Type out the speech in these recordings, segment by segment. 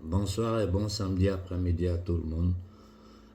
Bonsoir et bon samedi après-midi à tout le monde.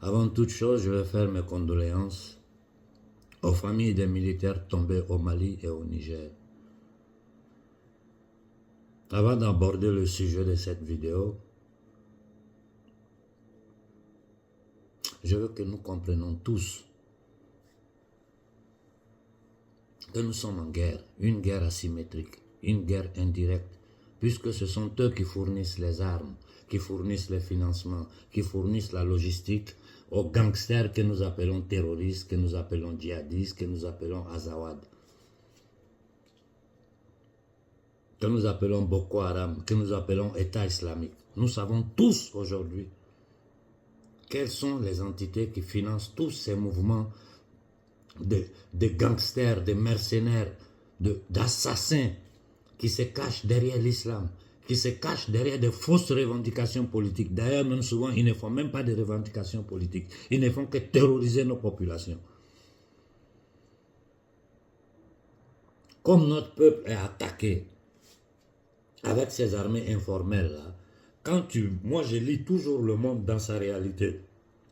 Avant toute chose, je vais faire mes condoléances aux familles des militaires tombés au Mali et au Niger. Avant d'aborder le sujet de cette vidéo, je veux que nous comprenions tous que nous sommes en guerre, une guerre asymétrique, une guerre indirecte, puisque ce sont eux qui fournissent les armes, qui fournissent les financements, qui fournissent la logistique aux gangsters que nous appelons terroristes, que nous appelons djihadistes, que nous appelons Azawad, que nous appelons Boko Haram, que nous appelons État islamique. Nous savons tous aujourd'hui quelles sont les entités qui financent tous ces mouvements de gangsters, de mercenaires, d'assassins qui se cachent derrière l'islam, qui se cachent derrière de fausses revendications politiques. D'ailleurs, même souvent, ils ne font même pas de revendications politiques. Ils ne font que terroriser nos populations. Comme notre peuple est attaqué avec ces armées informelles-là, moi je lis toujours le monde dans sa réalité.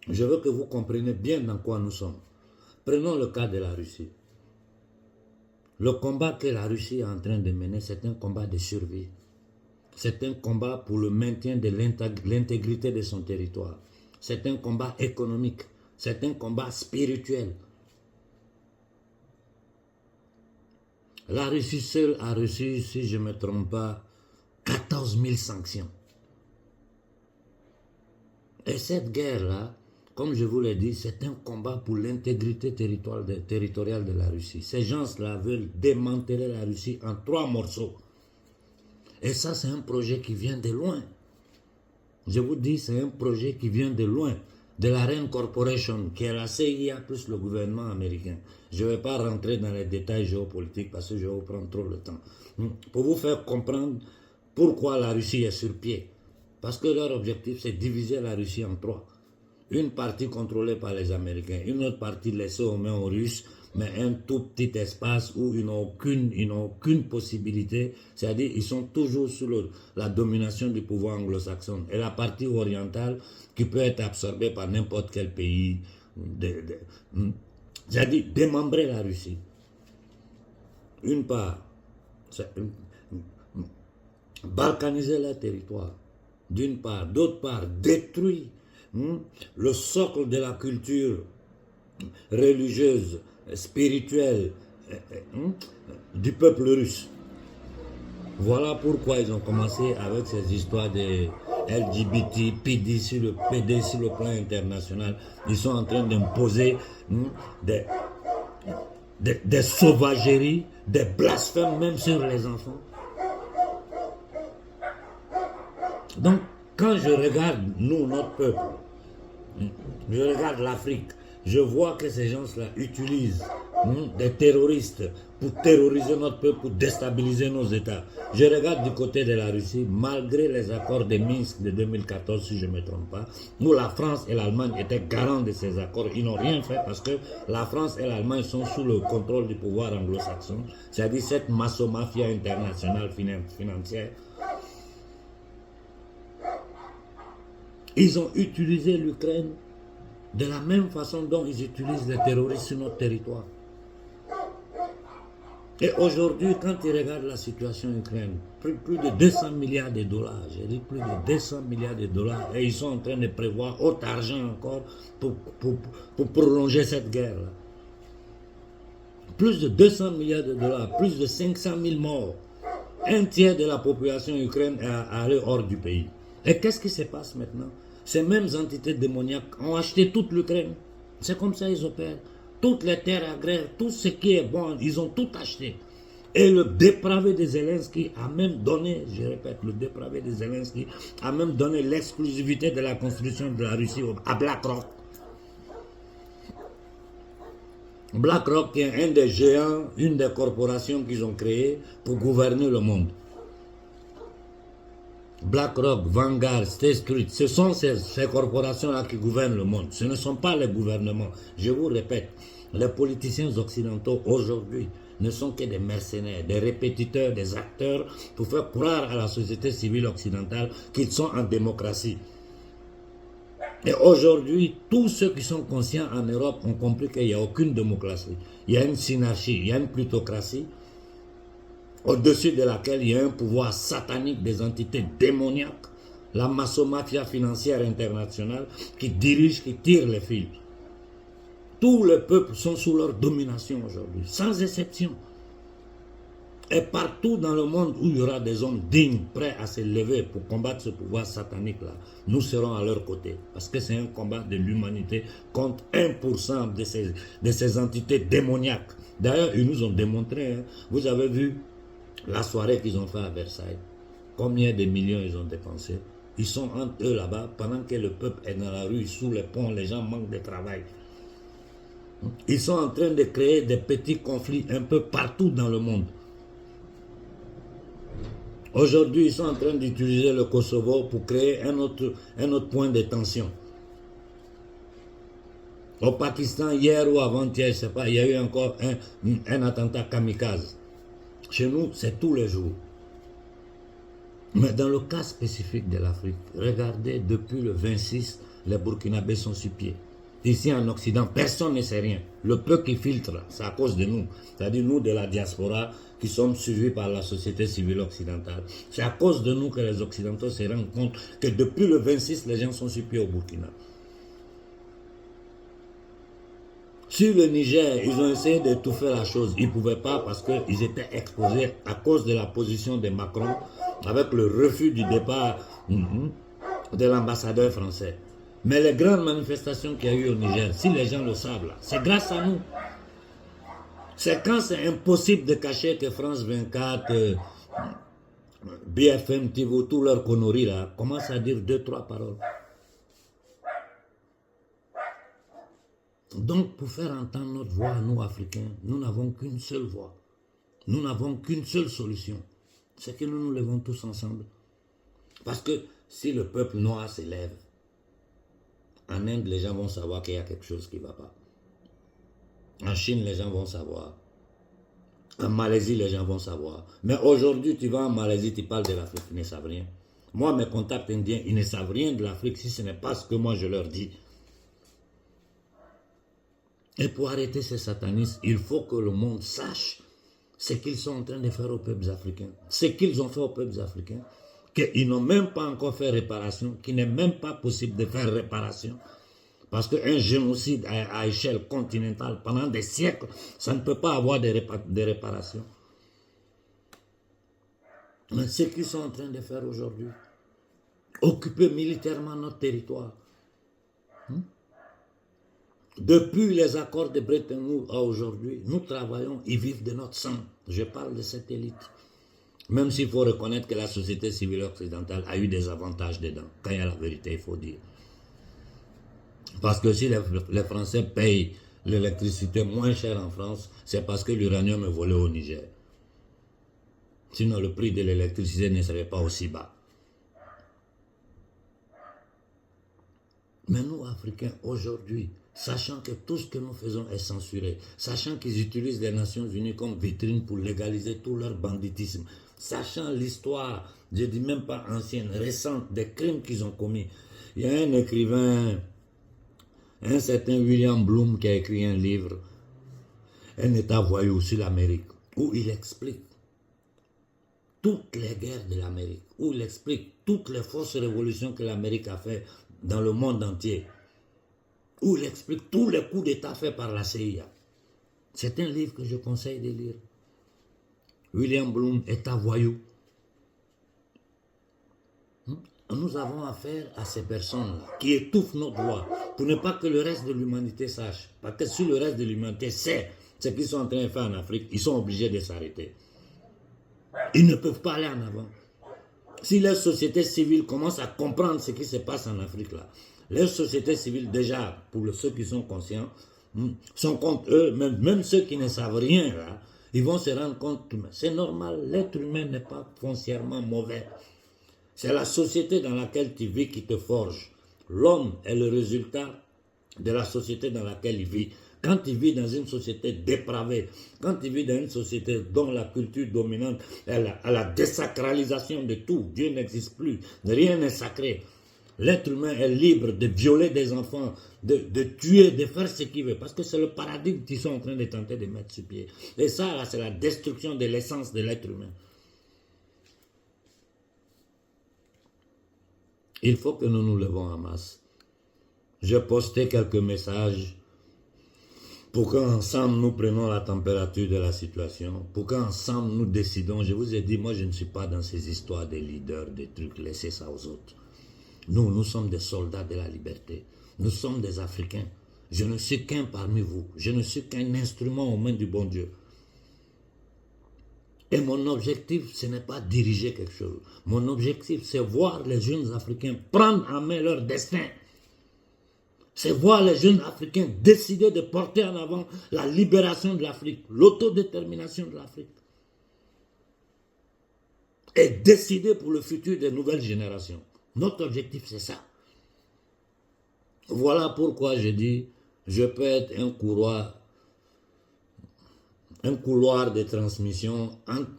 Je veux que vous compreniez bien dans quoi nous sommes. Prenons le cas de la Russie. Le combat que la Russie est en train de mener, c'est un combat de survie. C'est un combat pour le maintien de l'intégrité de son territoire. C'est un combat économique. C'est un combat spirituel. La Russie seule a reçu, si je ne me trompe pas, 14 000 sanctions. Et cette guerre-là, comme je vous l'ai dit, c'est un combat pour l'intégrité territoriale de la Russie. Ces gens-là veulent démanteler la Russie en 3 morceaux. Et ça, c'est un projet qui vient de loin. Je vous dis, c'est un projet qui vient de loin. De la Rand Corporation, qui est la CIA plus le gouvernement américain. Je ne vais pas rentrer dans les détails géopolitiques parce que je vais vous prendre trop le temps. Pour vous faire comprendre pourquoi la Russie est sur pied. Parce que leur objectif, c'est diviser la Russie en 3. Une partie contrôlée par les Américains, une autre partie laissée aux mains aux Russes, mais un tout petit espace où ils n'ont aucune possibilité. C'est-à-dire ils sont toujours sous la domination du pouvoir anglo-saxon. Et la partie orientale qui peut être absorbée par n'importe quel pays. C'est-à-dire démembrer la Russie. Une part, balkaniser leur territoire. D'une part. D'autre part, détruire le socle de la culture religieuse, spirituelle du peuple russe. Voilà pourquoi ils ont commencé avec ces histoires de LGBT, PD sur le plan international. Ils sont en train d'imposer des sauvageries, des blasphèmes même sur les enfants. Donc, quand je regarde, nous, notre peuple, je regarde l'Afrique, je vois que ces gens-là utilisent des terroristes pour terroriser notre peuple, pour déstabiliser nos États. Je regarde du côté de la Russie, malgré les accords de Minsk de 2014, si je ne me trompe pas, où la France et l'Allemagne étaient garants de ces accords. Ils n'ont rien fait parce que la France et l'Allemagne sont sous le contrôle du pouvoir anglo-saxon, c'est-à-dire cette masso-mafia internationale financière. Ils ont utilisé l'Ukraine de la même façon dont ils utilisent les terroristes sur notre territoire. Et aujourd'hui, quand ils regardent la situation ukrainienne, plus de 200 milliards de dollars, j'ai dit plus de 200 milliards de dollars, et ils sont en train de prévoir autre argent encore pour prolonger cette guerre-là. Plus de 200 milliards de dollars, plus de 500 000 morts. Un tiers de la population ukrainienne est allée hors du pays. Et qu'est-ce qui se passe maintenant? Ces mêmes entités démoniaques ont acheté toute l'Ukraine. C'est comme ça qu'ils opèrent. Toutes les terres agraires, tout ce qui est bon, ils ont tout acheté. Et le dépravé de Zelensky a même donné, je répète, le dépravé de Zelensky a même donné l'exclusivité de la construction de la Russie à BlackRock. BlackRock qui est un des géants, une des corporations qu'ils ont créées pour gouverner le monde. BlackRock, Vanguard, State Street, ce sont ces corporations-là qui gouvernent le monde. Ce ne sont pas les gouvernements. Je vous répète, les politiciens occidentaux aujourd'hui ne sont que des mercenaires, des répétiteurs, des acteurs pour faire croire à la société civile occidentale qu'ils sont en démocratie. Et aujourd'hui, tous ceux qui sont conscients en Europe ont compris qu'il n'y a aucune démocratie. Il y a une synarchie, il y a une plutocratie, au-dessus de laquelle il y a un pouvoir satanique des entités démoniaques, la massomafia financière internationale qui dirige, qui tire les fils. Tous les peuples sont sous leur domination aujourd'hui, sans exception. Et partout dans le monde où il y aura des hommes dignes, prêts à se lever pour combattre ce pouvoir satanique-là, nous serons à leur côté. Parce que c'est un combat de l'humanité contre 1% de ces entités démoniaques. D'ailleurs, ils nous ont démontré, hein, vous avez vu la soirée qu'ils ont fait à Versailles. Combien de millions ils ont dépensé? Ils sont entre eux là-bas, pendant que le peuple est dans la rue, sous les ponts, les gens manquent de travail. Ils sont en train de créer des petits conflits un peu partout dans le monde. Aujourd'hui, ils sont en train d'utiliser le Kosovo pour créer un autre point de tension. Au Pakistan, hier ou avant-hier, je ne sais pas, il y a eu encore un attentat kamikaze. Chez nous, c'est tous les jours. Mais dans le cas spécifique de l'Afrique, regardez, depuis le 26, les Burkinabés sont sur pied. Ici en Occident, personne ne sait rien. Le peu qui filtre, c'est à cause de nous. C'est-à-dire nous de la diaspora qui sommes suivis par la société civile occidentale. C'est à cause de nous que les Occidentaux se rendent compte que depuis le 26, les gens sont sur pied au Burkina. Sur le Niger, ils ont essayé d'étouffer la chose. Ils ne pouvaient pas parce qu'ils étaient exposés à cause de la position de Macron avec le refus du départ de l'ambassadeur français. Mais les grandes manifestations qu'il y a eu au Niger, si les gens le savent, c'est grâce à nous. C'est quand c'est impossible de cacher que France 24, BFM TV, tous leurs conneries là, commencent à dire 2-3 paroles. Donc, pour faire entendre notre voix, nous, Africains, nous n'avons qu'une seule voix. Nous n'avons qu'une seule solution. C'est que nous nous levons tous ensemble. Parce que si le peuple noir se lève, en Inde, les gens vont savoir qu'il y a quelque chose qui ne va pas. En Chine, les gens vont savoir. En Malaisie, les gens vont savoir. Mais aujourd'hui, tu vas en Malaisie, tu parles de l'Afrique, ils ne savent rien. Moi, mes contacts indiens, ils ne savent rien de l'Afrique si ce n'est pas ce que moi je leur dis. Et pour arrêter ces satanistes, il faut que le monde sache ce qu'ils sont en train de faire aux peuples africains. Ce qu'ils ont fait aux peuples africains, qu'ils n'ont même pas encore fait réparation, qu'il n'est même pas possible de faire réparation. Parce qu'un génocide à échelle continentale, pendant des siècles, ça ne peut pas avoir de réparation. Mais ce qu'ils sont en train de faire aujourd'hui, occuper militairement notre territoire. Depuis les accords de Bretton Woods à aujourd'hui, nous travaillons, ils vivent de notre sang. Je parle de cette élite. Même s'il faut reconnaître que la société civile occidentale a eu des avantages dedans. Quand il y a la vérité, il faut dire. Parce que si les Français payent l'électricité moins chère en France, c'est parce que l'uranium est volé au Niger. Sinon, le prix de l'électricité ne serait pas aussi bas. Mais nous, Africains, aujourd'hui, sachant que tout ce que nous faisons est censuré, sachant qu'ils utilisent les Nations Unies comme vitrine pour légaliser tout leur banditisme, sachant l'histoire, je ne dis même pas ancienne, récente, des crimes qu'ils ont commis. Il y a un écrivain, un certain William Bloom, qui a écrit un livre, Un État voyou sur l'Amérique, où il explique toutes les guerres de l'Amérique, où il explique toutes les fausses révolutions que l'Amérique a fait dans le monde entier, où il explique tous les coups d'État faits par la CIA. C'est un livre que je conseille de lire. William Bloom, État voyou. Nous avons affaire à ces personnes-là qui étouffent notre voix pour ne pas que le reste de l'humanité sache. Parce que si le reste de l'humanité sait ce qu'ils sont en train de faire en Afrique, ils sont obligés de s'arrêter. Ils ne peuvent pas aller en avant. Si les sociétés civiles commencent à comprendre ce qui se passe en Afrique, là, les sociétés civiles, déjà, pour ceux qui sont conscients, sont contre eux, même ceux qui ne savent rien, là, ils vont se rendre compte que c'est normal, l'être humain n'est pas foncièrement mauvais. C'est la société dans laquelle tu vis qui te forge. L'homme est le résultat de la société dans laquelle il vit. quand il vit dans une société dépravée, quand il vit dans une société dont la culture dominante est la désacralisation de tout, Dieu n'existe plus, rien n'est sacré. L'être humain est libre de violer des enfants, de tuer, de faire ce qu'il veut, parce que c'est le paradigme qu'ils sont en train de tenter de mettre sur pied. Et ça, là, c'est la destruction de l'essence de l'être humain. Il faut que nous nous levons en masse. J'ai posté quelques messages pour qu'ensemble nous prenions la température de la situation, pour qu'ensemble nous décidons. Je vous ai dit, moi je ne suis pas dans ces histoires de leaders, des trucs, laissez ça aux autres. Nous sommes des soldats de la liberté. Nous sommes des Africains. Je ne suis qu'un parmi vous. Je ne suis qu'un instrument aux mains du bon Dieu. Et mon objectif, ce n'est pas diriger quelque chose. Mon objectif, c'est voir les jeunes Africains prendre en main leur destin. C'est voir les jeunes Africains décider de porter en avant la libération de l'Afrique, l'autodétermination de l'Afrique. Et décider pour le futur des nouvelles générations. Notre objectif, c'est ça. Voilà pourquoi je dis, je peux être un couloir de transmission entre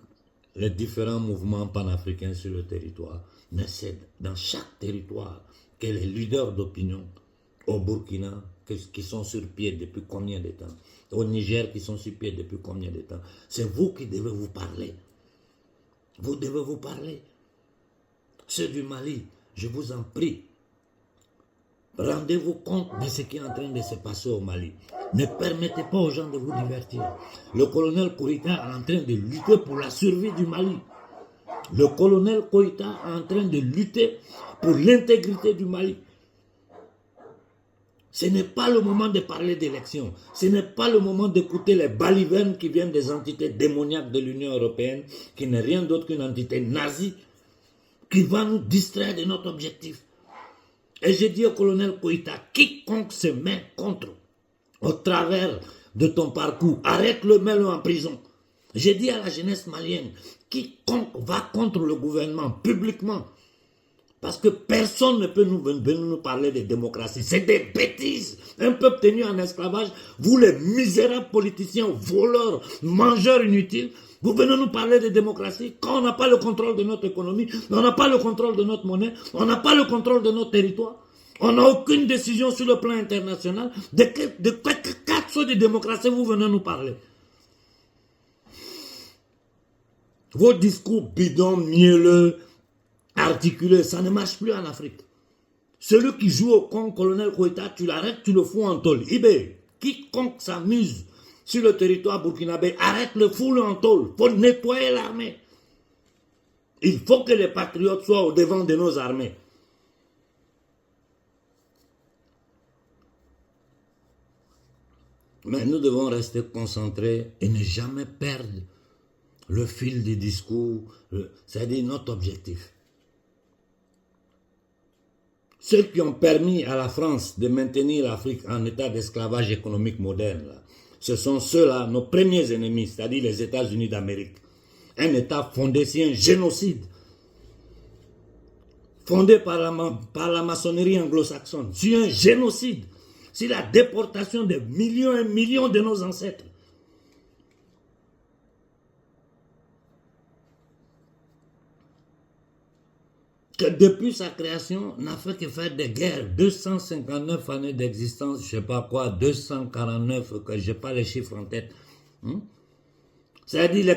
les différents mouvements panafricains sur le territoire. Mais c'est dans chaque territoire que les leaders d'opinion, au Burkina, qui sont sur pied depuis combien de temps, au Niger, qui sont sur pied depuis combien de temps, c'est vous qui devez vous parler. Vous devez vous parler. Ceux du Mali, je vous en prie, rendez-vous compte de ce qui est en train de se passer au Mali. Ne permettez pas aux gens de vous divertir. Le colonel Koïta est en train de lutter pour la survie du Mali. Le colonel Koïta est en train de lutter pour l'intégrité du Mali. Ce n'est pas le moment de parler d'élection. Ce n'est pas le moment d'écouter les balivernes qui viennent des entités démoniaques de l'Union européenne, qui n'est rien d'autre qu'une entité nazie, qui va nous distraire de notre objectif. Et j'ai dit au colonel Koïta, quiconque se met contre, au travers de ton parcours, arrête-le, mets-le en prison. J'ai dit à la jeunesse malienne, quiconque va contre le gouvernement publiquement, parce que personne ne peut nous parler de démocratie. C'est des bêtises. Un peuple tenu en esclavage, vous les misérables politiciens, voleurs, mangeurs inutiles, vous venez nous parler de démocratie quand on n'a pas le contrôle de notre économie, on n'a pas le contrôle de notre monnaie, on n'a pas le contrôle de notre territoire, on n'a aucune décision sur le plan international. De quatre sortes de démocratie vous venez nous parler? Vos discours bidons, mielleux, articulés, ça ne marche plus en Afrique. Celui qui joue au con, colonel Koïta, tu l'arrêtes, tu le fous en tôle. Ibé, quiconque s'amuse sur le territoire burkinabé, arrête-le, fous-le en tôle. Il faut nettoyer l'armée. Il faut que les patriotes soient au devant de nos armées. Mais nous devons rester concentrés et ne jamais perdre le fil du discours, c'est-à-dire notre objectif. Ceux qui ont permis à la France de maintenir l'Afrique en état d'esclavage économique moderne, là, ce sont ceux-là, nos premiers ennemis, c'est-à-dire les États-Unis d'Amérique. Un État fondé sur un génocide, fondé par la maçonnerie anglo-saxonne, sur un génocide, sur la déportation de millions et millions de nos ancêtres. Que depuis sa création, n'a fait que faire des guerres. 259 années d'existence, je ne sais pas quoi, 249, que je n'ai pas les chiffres en tête. C'est-à-dire,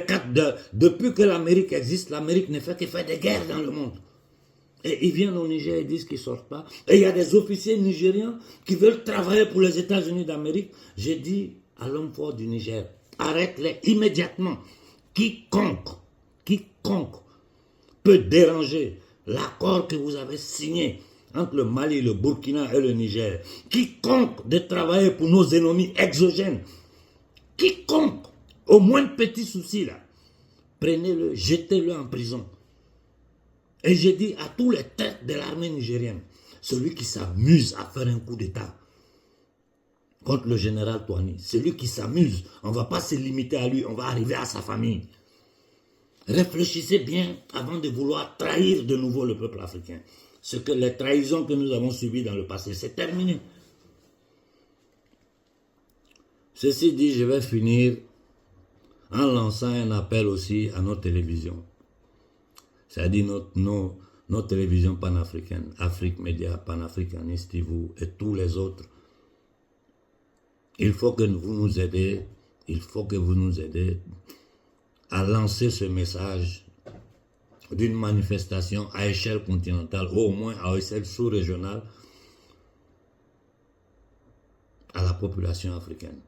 depuis que l'Amérique existe, l'Amérique ne fait que faire des guerres dans le monde. Et ils viennent au Niger et disent qu'ils ne sortent pas. Et il y a des officiers nigérians qui veulent travailler pour les États-Unis d'Amérique. J'ai dit à l'homme fort du Niger, arrête-les immédiatement. Quiconque peut déranger l'accord que vous avez signé entre le Mali, le Burkina et le Niger, quiconque de travailler pour nos ennemis exogènes, quiconque, au moins de petits soucis là, prenez-le, jetez-le en prison. Et j'ai dit à tous les têtes de l'armée nigérienne, celui qui s'amuse à faire un coup d'État contre le général Touani, celui qui s'amuse, on ne va pas se limiter à lui, on va arriver à sa famille. Réfléchissez bien avant de vouloir trahir de nouveau le peuple africain. Ce que les trahisons que nous avons subies dans le passé, c'est terminé. Ceci dit, je vais finir en lançant un appel aussi à nos télévisions. C'est-à-dire nos télévisions panafricaines, Afrique Média, Panafricaniste, vous et tous les autres. Il faut que vous nous aidiez, à lancer ce message d'une manifestation à échelle continentale, au moins à échelle sous-régionale, à la population africaine.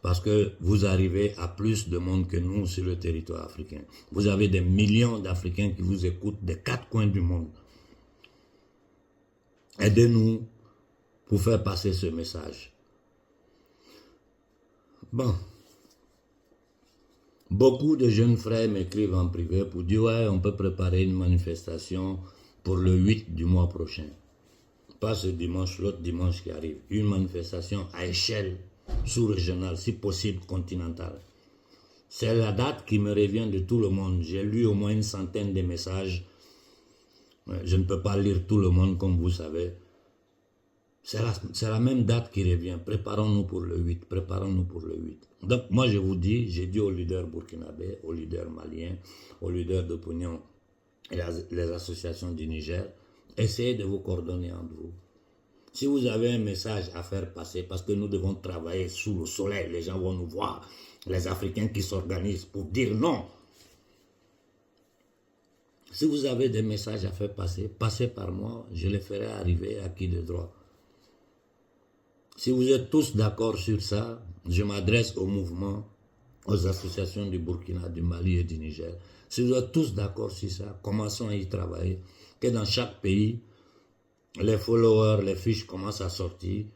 Parce que vous arrivez à plus de monde que nous sur le territoire africain. Vous avez des millions d'Africains qui vous écoutent des 4 coins du monde. Aidez-nous pour faire passer ce message. Bon. Beaucoup de jeunes frères m'écrivent en privé pour dire « Ouais, on peut préparer une manifestation pour le 8 du mois prochain. » Pas ce dimanche, l'autre dimanche qui arrive. Une manifestation à échelle sous-régionale, si possible continentale. C'est la date qui me revient de tout le monde. J'ai lu au moins une centaine de messages. Je ne peux pas lire tout le monde comme vous savez. C'est la même date qui revient. Préparons-nous pour le 8. Préparons-nous pour le 8. Donc moi je vous dis, j'ai dit aux leaders burkinabés, aux leaders maliens, aux leaders d'opinion et les associations du Niger, essayez de vous coordonner entre vous. Si vous avez un message à faire passer, parce que nous devons travailler sous le soleil, les gens vont nous voir, les Africains qui s'organisent pour dire non. Si vous avez des messages à faire passer, passez par moi, je les ferai arriver à qui de droit. Si vous êtes tous d'accord sur ça, je m'adresse au mouvement, aux associations du Burkina, du Mali et du Niger. Si vous êtes tous d'accord sur ça, commençons à y travailler. Que dans chaque pays, les followers, les fiches commencent à sortir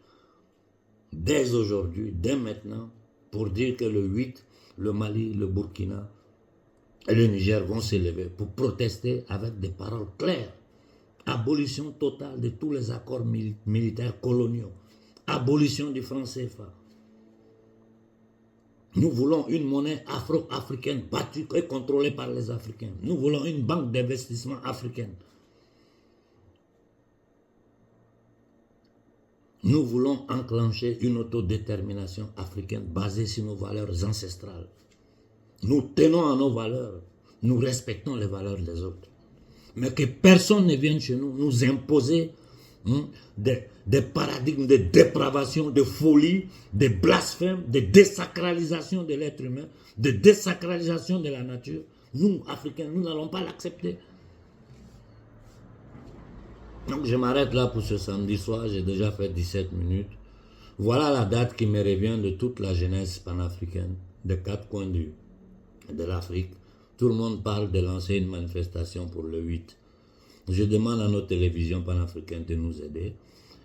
dès aujourd'hui, dès maintenant, pour dire que le 8, le Mali, le Burkina et le Niger vont s'élever pour protester avec des paroles claires. Abolition totale de tous les accords militaires coloniaux. Abolition du franc CFA. Nous voulons une monnaie afro-africaine battue et contrôlée par les Africains. Nous voulons une banque d'investissement africaine. Nous voulons enclencher une autodétermination africaine basée sur nos valeurs ancestrales. Nous tenons à nos valeurs. Nous respectons les valeurs des autres. Mais que personne ne vienne chez nous nous imposer des paradigmes de dépravation, de folie, de blasphème, de désacralisation de l'être humain, de désacralisation de la nature. Nous, Africains, nous n'allons pas l'accepter. Donc je m'arrête là pour ce samedi soir, j'ai déjà fait 17 minutes. Voilà la date qui me revient de toute la jeunesse panafricaine, des 4 coins de l'Afrique. Tout le monde parle de lancer une manifestation pour le 8. Je demande à nos télévisions panafricaines de nous aider.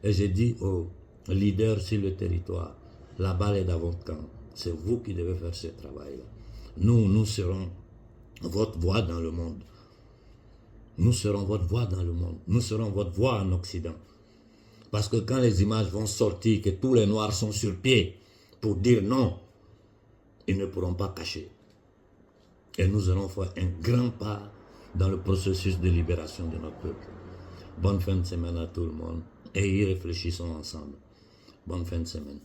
Et je dis aux leaders sur le territoire, la balle est dans votre camp. C'est vous qui devez faire ce travail-là. Nous serons votre voix dans le monde. Nous serons votre voix dans le monde. Nous serons votre voix en Occident. Parce que quand les images vont sortir, que tous les Noirs sont sur pied pour dire non, ils ne pourront pas cacher. Et nous allons faire un grand pas dans le processus de libération de notre peuple. Bonne fin de semaine à tout le monde et y réfléchissons ensemble. Bonne fin de semaine.